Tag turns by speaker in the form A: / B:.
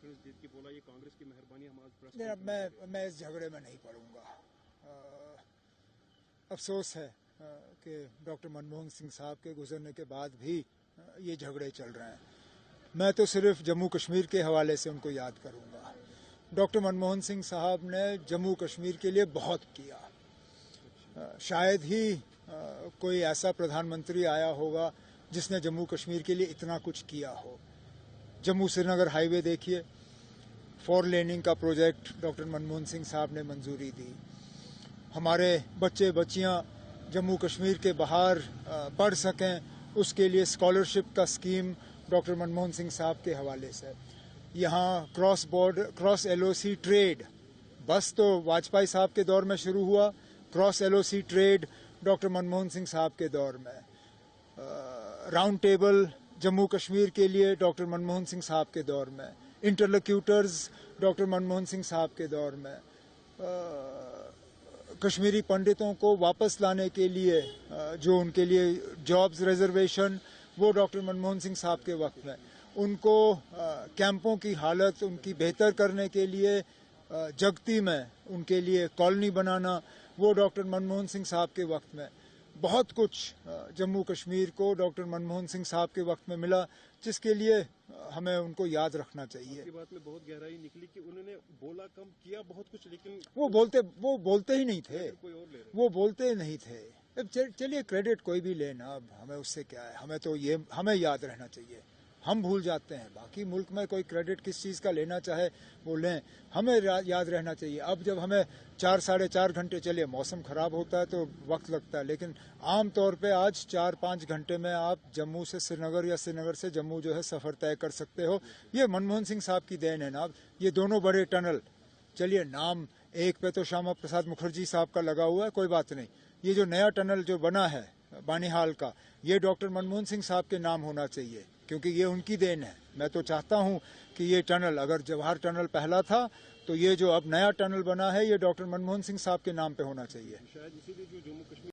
A: कांग्रेस जीत की, बोला ये कांग्रेस की मेहरबानी। हम आज
B: मैं इस झगड़े में नहीं पड़ूंगा। अफसोस है कि डॉक्टर मनमोहन सिंह साहब के गुजरने के बाद भी ये झगड़े चल रहे हैं। मैं तो सिर्फ जम्मू कश्मीर के हवाले से उनको याद करूंगा। डॉक्टर मनमोहन सिंह साहब ने जम्मू कश्मीर के लिए बहुत किया। शायद ही कोई ऐसा प्रधानमंत्री आया होगा जिसने जम्मू कश्मीर के लिए इतना कुछ किया हो। जम्मू श्रीनगर हाईवे देखिए, 4 लेनिंग का प्रोजेक्ट डॉक्टर मनमोहन सिंह साहब ने मंजूरी दी। हमारे बच्चे बच्चियां जम्मू कश्मीर के बाहर पढ़ सकें, उसके लिए स्कॉलरशिप का स्कीम डॉक्टर मनमोहन सिंह साहब के हवाले से। यहाँ क्रॉस LOC ट्रेड, बस तो वाजपेयी साहब के दौर में शुरू हुआ, cross LOC trade doctor Manmohan Singh साहब के दौर में। राउंड टेबल जम्मू कश्मीर के लिए डॉक्टर मनमोहन सिंह साहब के दौर में। इंटरलोक्यूटर्स डॉक्टर मनमोहन सिंह साहब के दौर में। कश्मीरी पंडितों को वापस लाने के लिए जो उनके लिए जॉब्स रिजर्वेशन, वो डॉक्टर मनमोहन सिंह साहब के वक्त में। उनको कैंपों की हालत उनकी बेहतर करने के लिए जगती में उनके लिए कॉलोनी बनाना, वो डॉक्टर मनमोहन सिंह साहब के वक्त में। बहुत कुछ जम्मू कश्मीर को डॉक्टर मनमोहन सिंह साहब के वक्त में मिला, जिसके लिए हमें उनको याद रखना चाहिए।
A: आपकी बात में बहुत गहराई निकली कि उन्होंने बोला कम, किया बहुत कुछ, लेकिन
B: वो बोलते ही नहीं थे।
A: कोई और ले रहे।
B: वो बोलते नहीं थे। चलिए क्रेडिट कोई भी लेना, अब हमें उससे क्या है। हमें तो ये हमें याद रहना चाहिए। हम भूल जाते हैं, बाकी मुल्क में कोई क्रेडिट किस चीज़ का लेना चाहे वो लें, हमें याद रहना चाहिए। अब जब हमें 4 साढ़े 4 घंटे, चलिए मौसम खराब होता है तो वक्त लगता है, लेकिन आम तौर पे आज 4-5 घंटे में आप जम्मू से श्रीनगर या श्रीनगर से जम्मू जो है सफ़र तय कर सकते हो। ये मनमोहन सिंह साहब की देन है ना। ये दोनों बड़े टनल, चलिए नाम एक पे तो श्यामा प्रसाद मुखर्जी साहब का लगा हुआ है, कोई बात नहीं। ये जो नया टनल जो बना है बानीहाल का, ये डॉक्टर मनमोहन सिंह साहब के नाम होना चाहिए, क्योंकि ये उनकी देन है। मैं तो चाहता हूं कि ये टनल, अगर जवाहर टनल पहला था तो ये जो अब नया टनल बना है, ये डॉक्टर मनमोहन सिंह साहब के नाम पे होना चाहिए।
A: शायद इसीलिए जो जम्मू कश्मीर